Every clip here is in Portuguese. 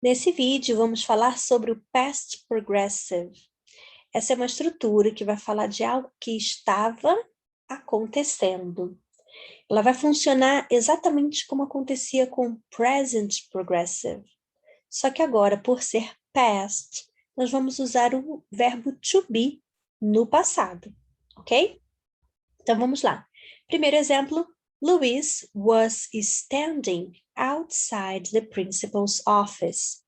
Nesse vídeo, vamos falar sobre o Past Progressive. Essa é uma estrutura que vai falar de algo que estava acontecendo. Ela vai funcionar exatamente como acontecia com o Present Progressive. Só que agora, por ser past, nós vamos usar o verbo to be no passado, ok? Então, vamos lá. Primeiro exemplo, Louis was standing outside the principal's office.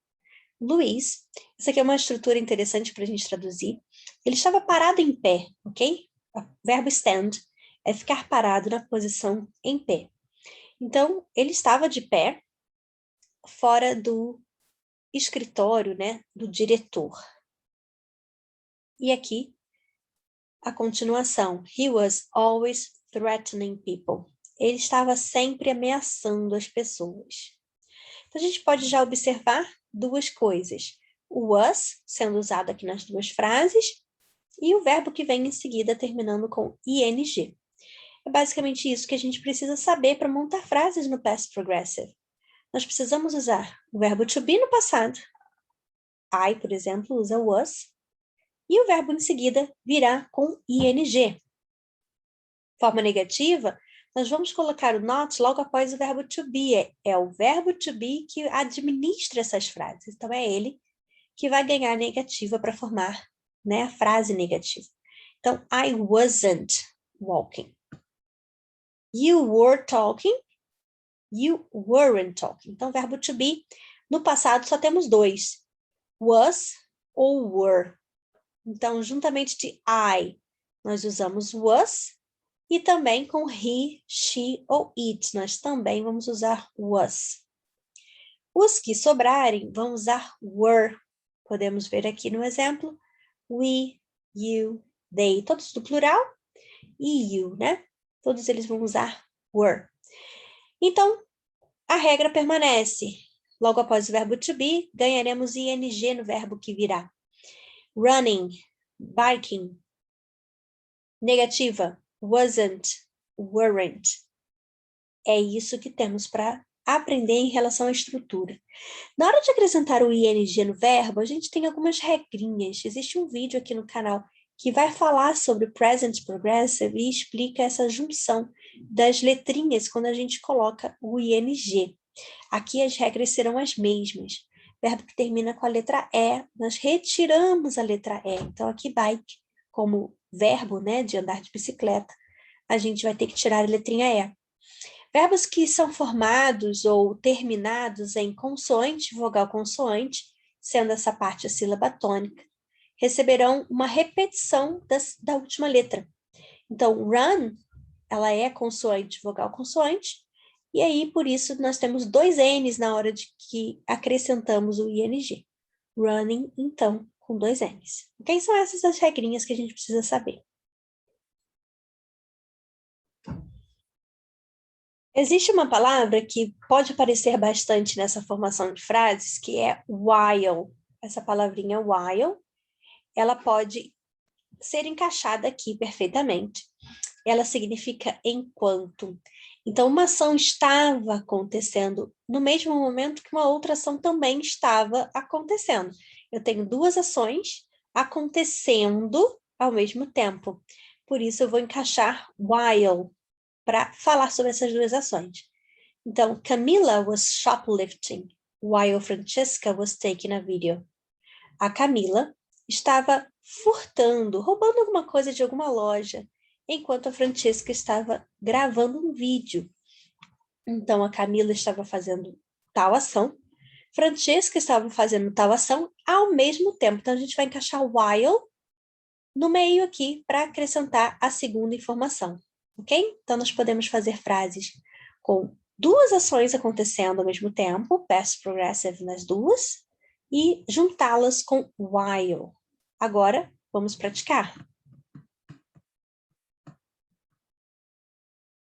Luiz, essa aqui é uma estrutura interessante para a gente traduzir. Ele estava parado em pé, ok? O verbo stand é ficar parado na posição em pé. Então, ele estava de pé fora do escritório, né, do diretor. E aqui, a continuação. He was always threatening people. Ele estava sempre ameaçando as pessoas. Então, a gente pode já observar duas coisas. O was, sendo usado aqui nas duas frases, e o verbo que vem em seguida, terminando com ing. É basicamente isso que a gente precisa saber para montar frases no past progressive. Nós precisamos usar o verbo to be no passado. I, por exemplo, usa was. E o verbo em seguida virá com ing. Forma negativa, nós vamos colocar o not logo após o verbo to be. É o verbo to be que administra essas frases. Então, é ele que vai ganhar a negativa para formar, né, a frase negativa. Então, I wasn't walking. You were talking. You weren't talking. Então, verbo to be, no passado só temos dois. Was ou were. Então, juntamente de I, nós usamos was. E também com he, she ou it, nós também vamos usar was. Os que sobrarem, vão usar were. Podemos ver aqui no exemplo, we, you, they, todos do plural, e you, né? Todos eles vão usar were. Então, a regra permanece. Logo após o verbo to be, ganharemos ing no verbo que virá. Running, biking. Negativa, wasn't, weren't. É isso que temos para aprender em relação à estrutura. Na hora de acrescentar o ing no verbo, a gente tem algumas regrinhas. Existe um vídeo aqui no canal que vai falar sobre present progressive e explica essa junção das letrinhas quando a gente coloca o ing. Aqui as regras serão as mesmas. Verbo que termina com a letra E, nós retiramos a letra E. Então, aqui bike, como verbo, né, de andar de bicicleta, a gente vai ter que tirar a letrinha E. Verbos que são formados ou terminados em consoante, vogal consoante, sendo essa parte a sílaba tônica, receberão uma repetição da última letra. Então, run, ela é consoante, vogal consoante, e aí, por isso, nós temos dois N's na hora de que acrescentamos o ing. Running, então, com dois N's. Quem são essas as regrinhas que a gente precisa saber? Existe uma palavra que pode aparecer bastante nessa formação de frases, que é while. Essa palavrinha while, ela pode ser encaixada aqui perfeitamente. Ela significa enquanto. Então, uma ação estava acontecendo no mesmo momento que uma outra ação também estava acontecendo. Eu tenho duas ações acontecendo ao mesmo tempo. Por isso, eu vou encaixar while para falar sobre essas duas ações. Então, Camila was shoplifting while Francesca was taking a video. A Camila estava furtando, roubando alguma coisa de alguma loja, enquanto a Francesca estava gravando um vídeo. Então, a Camila estava fazendo tal ação, Francesca estava fazendo tal ação ao mesmo tempo. Então, a gente vai encaixar while no meio aqui para acrescentar a segunda informação, ok? Então, nós podemos fazer frases com duas ações acontecendo ao mesmo tempo, past progressive nas duas, e juntá-las com while. Agora, vamos praticar.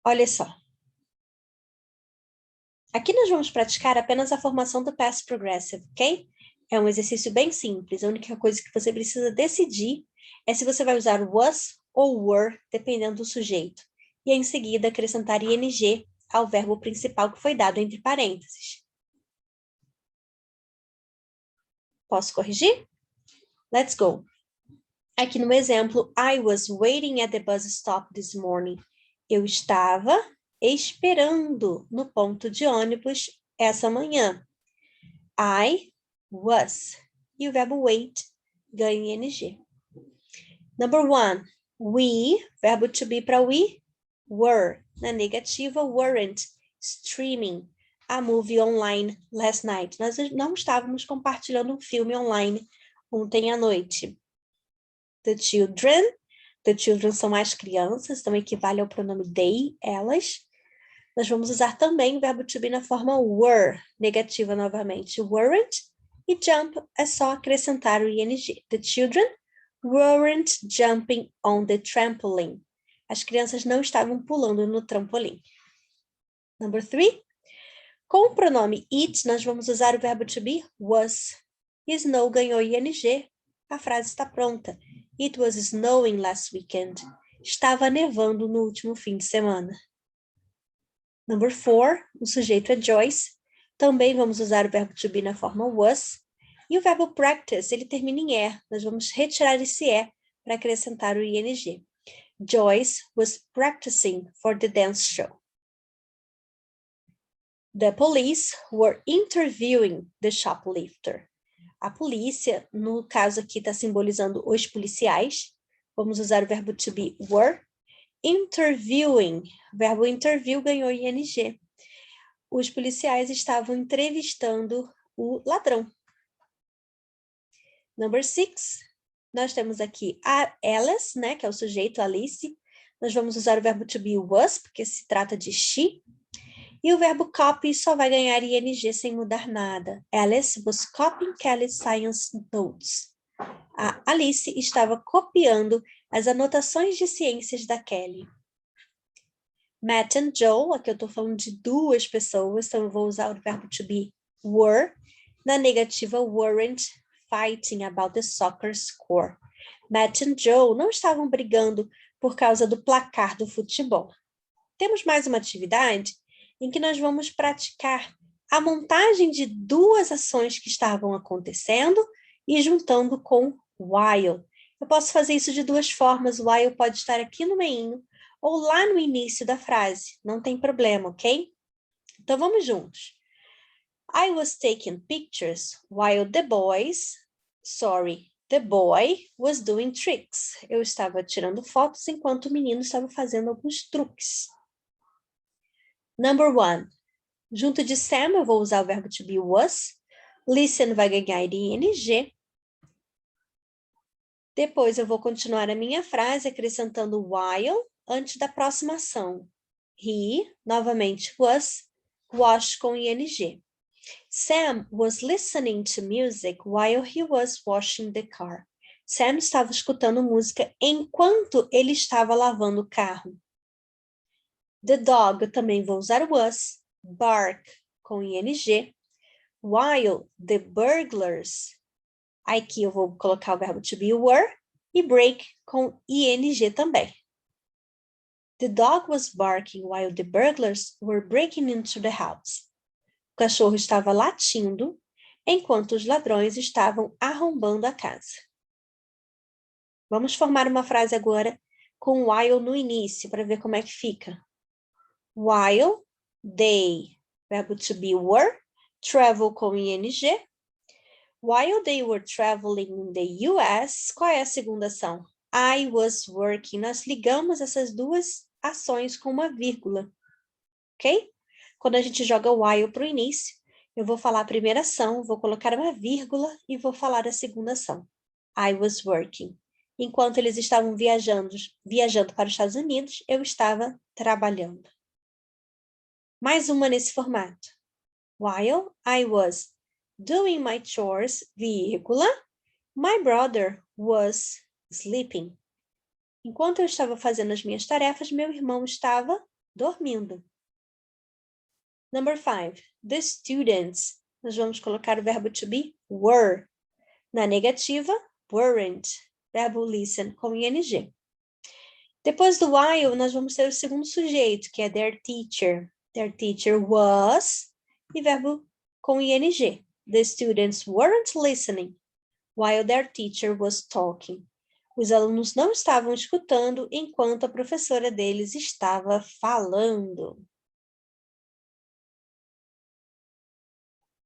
Olha só. Aqui nós vamos praticar apenas a formação do past progressive, ok? É um exercício bem simples. A única coisa que você precisa decidir é se você vai usar was ou were, dependendo do sujeito. E em seguida acrescentar ing ao verbo principal que foi dado entre parênteses. Posso corrigir? Let's go. Aqui no exemplo, I was waiting at the bus stop this morning. Eu estava esperando no ponto de ônibus essa manhã. I was. E o verbo wait ganha ing. Number 1. We, verbo to be para we, were. Na negativa, weren't streaming a movie online last night. Nós não estávamos compartilhando um filme online ontem à noite. The children são as crianças, então equivale ao pronome they, elas. Nós vamos usar também o verbo to be na forma were, negativa novamente, weren't, e jump é só acrescentar o ing. The children weren't jumping on the trampoline. As crianças não estavam pulando no trampolim. Number 3. Com o pronome it, nós vamos usar o verbo to be was. Snow ganhou ing. A frase está pronta. It was snowing last weekend. Estava nevando no último fim de semana. Number 4, o sujeito é Joyce. Também vamos usar o verbo to be na forma was. E o verbo practice, ele termina em er. Nós vamos retirar esse er para acrescentar o ing. Joyce was practicing for the dance show. The police were interviewing the shoplifter. A polícia, no caso aqui está simbolizando os policiais. Vamos usar o verbo to be were. Interviewing, o verbo interview ganhou ing. Os policiais estavam entrevistando o ladrão. Number 6, nós temos aqui a Alice, né, que é o sujeito, Alice. Nós vamos usar o verbo to be was, porque se trata de she. E o verbo copy só vai ganhar ing sem mudar nada. Alice was copying Kelly's science notes. A Alice estava copiando as anotações de ciências da Kelly. Matt and Joe, aqui eu estou falando de duas pessoas, então eu vou usar o verbo to be were. Na negativa, weren't fighting about the soccer score. Matt and Joe não estavam brigando por causa do placar do futebol. Temos mais uma atividade em que nós vamos praticar a montagem de duas ações que estavam acontecendo e juntando com while. Eu posso fazer isso de duas formas. O while pode estar aqui no meinho ou lá no início da frase. Não tem problema, ok? Então, vamos juntos. I was taking pictures while the boy was doing tricks. Eu estava tirando fotos enquanto o menino estava fazendo alguns truques. Number 1. Junto de Sam, eu vou usar o verbo to be was. Listen vai ganhar ing. Depois eu vou continuar a minha frase acrescentando while antes da próxima ação. He, novamente, was, wash com ing. Sam was listening to music while he was washing the car. Sam estava escutando música enquanto ele estava lavando o carro. The dog, eu também vou usar was, bark com ing. While the burglars, aqui eu vou colocar o verbo to be were e break com ing também. The dog was barking while the burglars were breaking into the house. O cachorro estava latindo enquanto os ladrões estavam arrombando a casa. Vamos formar uma frase agora com while no início para ver como é que fica. While they, verbo to be were, travel com ing. While they were traveling in the US, qual é a segunda ação? I was working. Nós ligamos essas duas ações com uma vírgula, ok? Quando a gente joga while para o início, eu vou falar a primeira ação, vou colocar uma vírgula e vou falar a segunda ação. I was working. Enquanto eles estavam viajando para os Estados Unidos, eu estava trabalhando. Mais uma nesse formato. While I was doing my chores, vírgula, my brother was sleeping. Enquanto eu estava fazendo as minhas tarefas, meu irmão estava dormindo. Number 5. The students. Nós vamos colocar o verbo to be were. Na negativa, weren't. Verbo listen com ing. Depois do while, nós vamos ter o segundo sujeito, que é their teacher. Their teacher was, e verbo com ing. The students weren't listening while their teacher was talking. Os alunos não estavam escutando enquanto a professora deles estava falando.